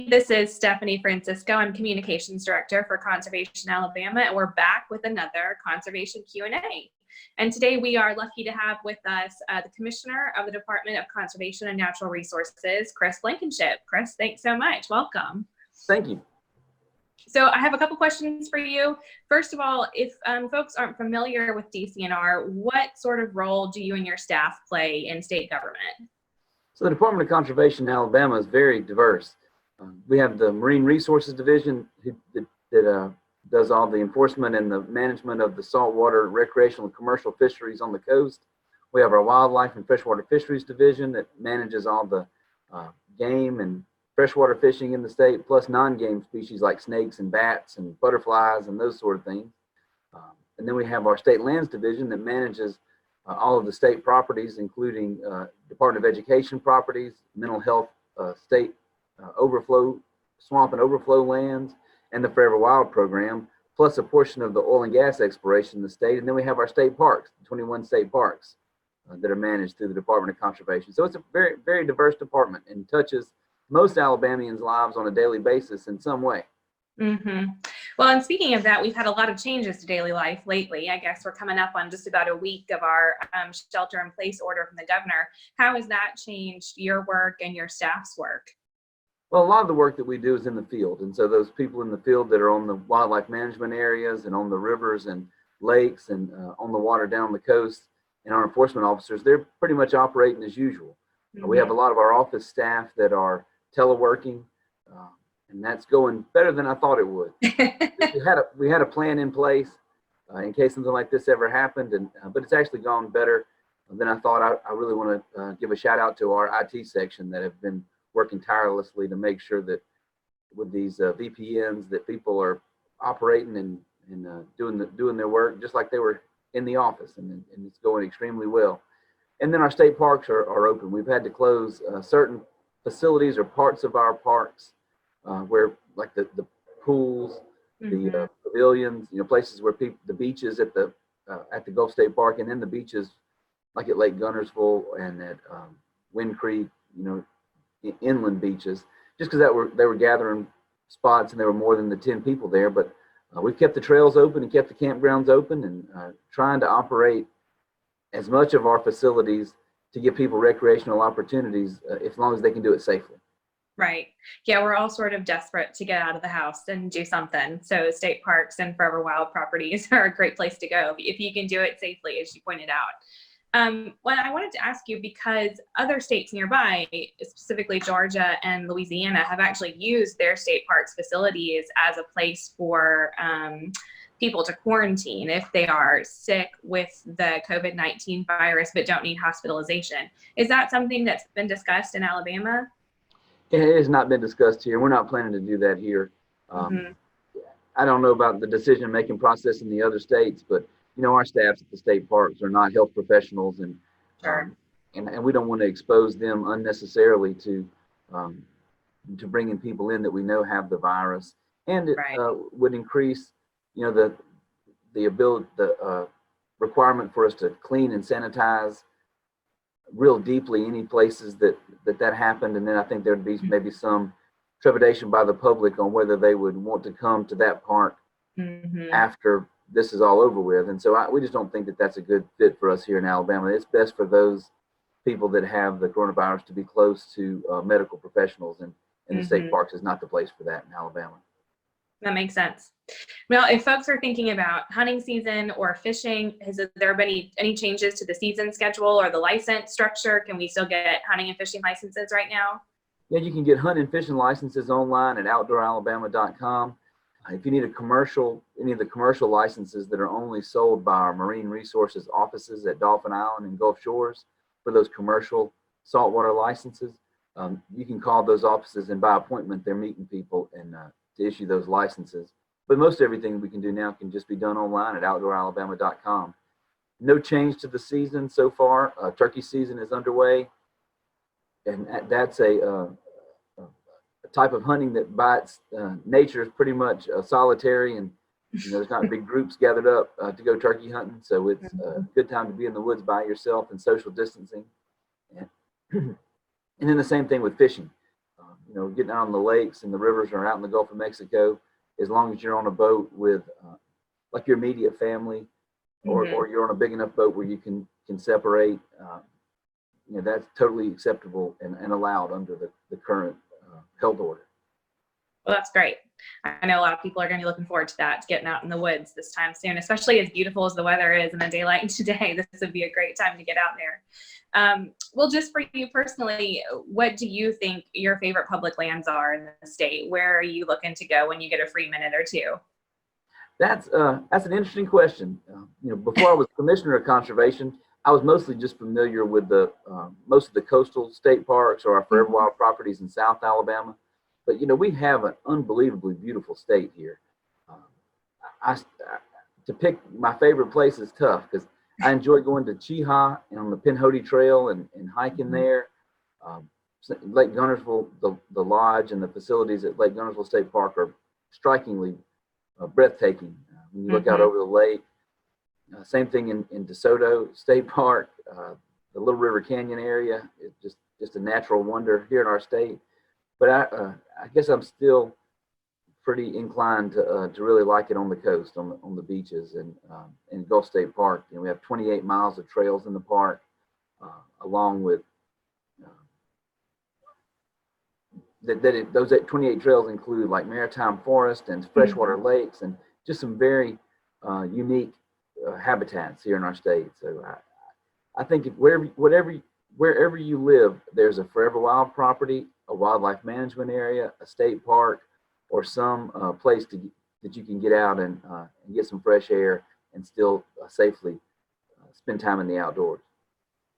This is Stephanie Francisco. I'm Communications Director for Conservation Alabama, and we're back with another Conservation Q&A. And today we are lucky to have with us the Commissioner of the Department of Conservation and Natural Resources, Chris Blankenship. Chris, thanks so much. Welcome. Thank you. So I have a couple questions for you. First of all, if folks aren't familiar with DCNR, what sort of role do you and your staff play in state government? So the Department of Conservation in Alabama is very diverse. We have the Marine Resources Division that does all the enforcement and the management of the saltwater, recreational, and commercial fisheries on the coast. We have our Wildlife and Freshwater Fisheries Division that manages all the game and freshwater fishing in the state, plus non-game species like snakes and bats and butterflies and those sort of things. And then we have our State Lands Division that manages all of the state properties, including Department of Education properties, mental health, state overflow, swamp and overflow lands, and the Forever Wild program, plus a portion of the oil and gas exploration in the state. And then we have our state parks, 21 state parks that are managed through the Department of Conservation. So it's a very, very diverse department and touches most Alabamians' lives on a daily basis in some way. Mm-hmm. Well, and speaking of that, we've had a lot of changes to daily life lately. I guess we're coming up on just about a week of our shelter-in-place order from the governor. How has that changed your work and your staff's work? Well, a lot of the work that we do is in the field. And so those people in the field that are on the wildlife management areas and on the rivers and lakes and on the water down the coast, and our enforcement officers, they're pretty much operating as usual. Mm-hmm. We have a lot of our office staff that are teleworking, and that's going better than I thought it would. we had a plan in place in case something like this ever happened, and but it's actually gone better than I thought. I really want to give a shout out to our IT section that have been working tirelessly to make sure that with these VPNs that people are operating and doing their work just like they were in the office, and it's going extremely well. And then our state parks are open. We've had to close certain facilities or parts of our parks where, like the pools, mm-hmm. the pavilions, places where the beaches at the Gulf State Park, and then the beaches like at Lake Guntersville and at Wind Creek, inland beaches, just because they were gathering spots and there were more than the 10 people there. But we've kept the trails open and kept the campgrounds open, and trying to operate as much of our facilities to give people recreational opportunities as long as they can do it safely. Right. Yeah, we're all sort of desperate to get out of the house and do something. So state parks and Forever Wild properties are a great place to go if you can do it safely, as you pointed out. Well, I wanted to ask you, because other states nearby, specifically Georgia and Louisiana, have actually used their state parks facilities as a place for people to quarantine if they are sick with the COVID-19 virus but don't need hospitalization. Is that something that's been discussed in Alabama? It has not been discussed here. We're not planning to do that here. Mm-hmm. I don't know about the decision-making process in the other states, but our staffs at the state parks are not health professionals, and sure. And we don't want to expose them unnecessarily to bringing people in that we know have the virus, and it right. Would increase, the ability, the requirement for us to clean and sanitize real deeply any places that happened, and then I think there'd be maybe some trepidation by the public on whether they would want to come to that park mm-hmm. after this is all over with. And so we just don't think that that's a good fit for us here in Alabama. It's best for those people that have the coronavirus to be close to medical professionals, and mm-hmm. the state parks is not the place for that in Alabama. That makes sense. Well, if folks are thinking about hunting season or fishing, has there been any changes to the season schedule or the license structure? Can we still get hunting and fishing licenses right now? Yeah, you can get hunting and fishing licenses online at outdooralabama.com. If you need any of the commercial licenses that are only sold by our Marine Resources offices at Dauphin Island and Gulf Shores, for those commercial saltwater licenses, you can call those offices, and by appointment, they're meeting people and to issue those licenses. But most everything we can do now can just be done online at outdooralabama.com. No change to the season so far. Turkey season is underway, and that's a type of hunting that by its nature is pretty much solitary, and there's not big groups gathered up to go turkey hunting. So it's a good time to be in the woods by yourself and social distancing. And then the same thing with fishing. getting out on the lakes and the rivers or out in the Gulf of Mexico, as long as you're on a boat with like your immediate family, or you're on a big enough boat where you can separate, that's totally acceptable and allowed under the current health order. Well, that's great. I know a lot of people are going to be looking forward to that, to getting out in the woods this time soon, especially as beautiful as the weather is in a day like today. This would be a great time to get out there. Well, just for you personally, what do you think your favorite public lands are in the state? Where are you looking to go when you get a free minute or two? That's an interesting question. Before I was commissioner of conservation, I was mostly just familiar with the most of the coastal state parks or our forever wild properties in South Alabama. But we have an unbelievably beautiful state here. To pick my favorite place is tough because I enjoy going to Cheeha and on the Pinhoti Trail and hiking there. Lake Gunnersville, the lodge and the facilities at Lake Gunnersville State Park are strikingly breathtaking when you look out over the lake. Same thing in DeSoto State Park, the Little River Canyon area. It's just a natural wonder here in our state. But I guess I'm still pretty inclined to really like it on the coast, on the beaches, and in Gulf State Park. We have 28 miles of trails in the park, along with those 28 trails include like maritime forest and freshwater lakes and just some very unique habitats here in our state. So I think wherever you live, there's a forever wild property, a wildlife management area, a state park, or some place that you can get out and get some fresh air and still safely spend time in the outdoors.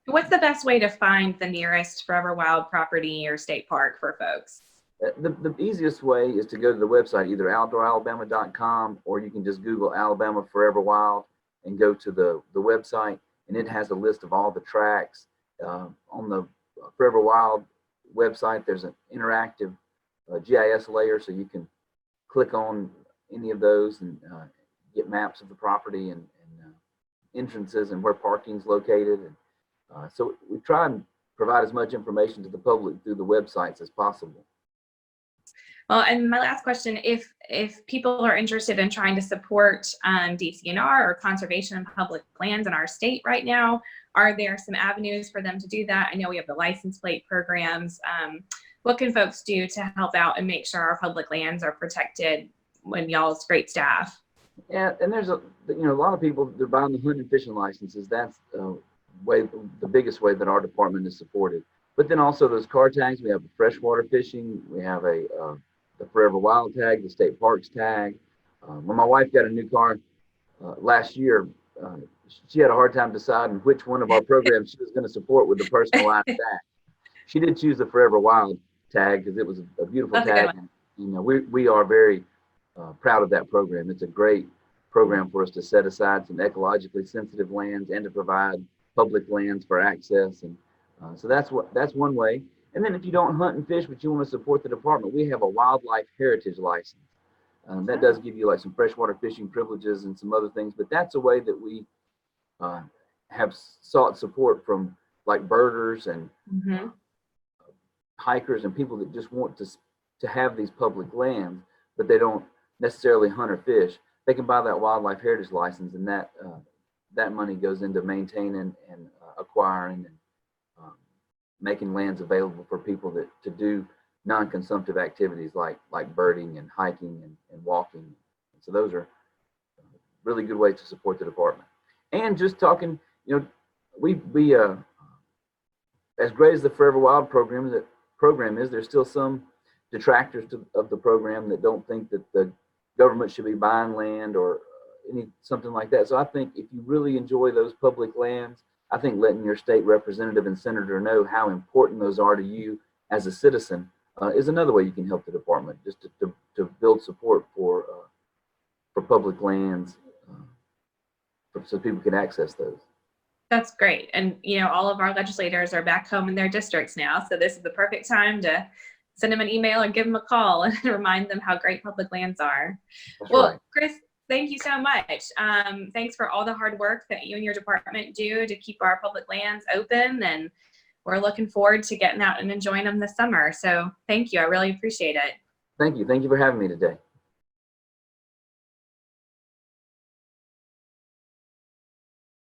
What's the best way to find the nearest forever wild property or state park for folks? The easiest way is to go to the website, either outdooralabama.com, or you can just Google Alabama Forever Wild and go to the website, and it has a list of all the tracks. On the Forever Wild website, there's an interactive GIS layer, so you can click on any of those and get maps of the property and entrances and where parking is located. And so we try and provide as much information to the public through the websites as possible. Well, and my last question, if people are interested in trying to support DCNR or conservation and public lands in our state right now, are there some avenues for them to do that? I know we have the license plate programs. What can folks do to help out and make sure our public lands are protected when y'all's great staff? Yeah, and there's a lot of people, they're buying the hunt and fishing licenses. That's the biggest way that our department is supported. But then also those car tags, we have freshwater fishing, we have the Forever Wild tag, the state parks tag. When my wife got a new car last year, she had a hard time deciding which one of our programs she was going to support with the personalized tag. She did choose the Forever Wild tag because it was a beautiful tag. And, we are very proud of that program. It's a great program for us to set aside some ecologically sensitive lands and to provide public lands for access. And so that's one way. And then if you don't hunt and fish, but you want to support the department, we have a wildlife heritage license. That does give you like some freshwater fishing privileges and some other things, but that's a way that we have sought support from like birders and hikers and people that just want to have these public lands, but they don't necessarily hunt or fish. They can buy that wildlife heritage license, and that money goes into maintaining and acquiring and making lands available for people to do non-consumptive activities like birding and hiking and walking. So those are really good ways to support the department. And just talking, we as great as the Forever Wild program is, there's still some detractors of the program that don't think that the government should be buying land or something like that. So I think if you really enjoy those public lands, I think letting your state representative and senator know how important those are to you as a citizen is another way you can help the department, just to build support for public lands so people can access those. That's great. And, all of our legislators are back home in their districts now. So this is the perfect time to send them an email or give them a call and remind them how great public lands are. That's well, right. Chris, thank you so much. Thanks for all the hard work that you and your department do to keep our public lands open and we're looking forward to getting out and enjoying them this summer. So thank you. I really appreciate it. Thank you. Thank you for having me today.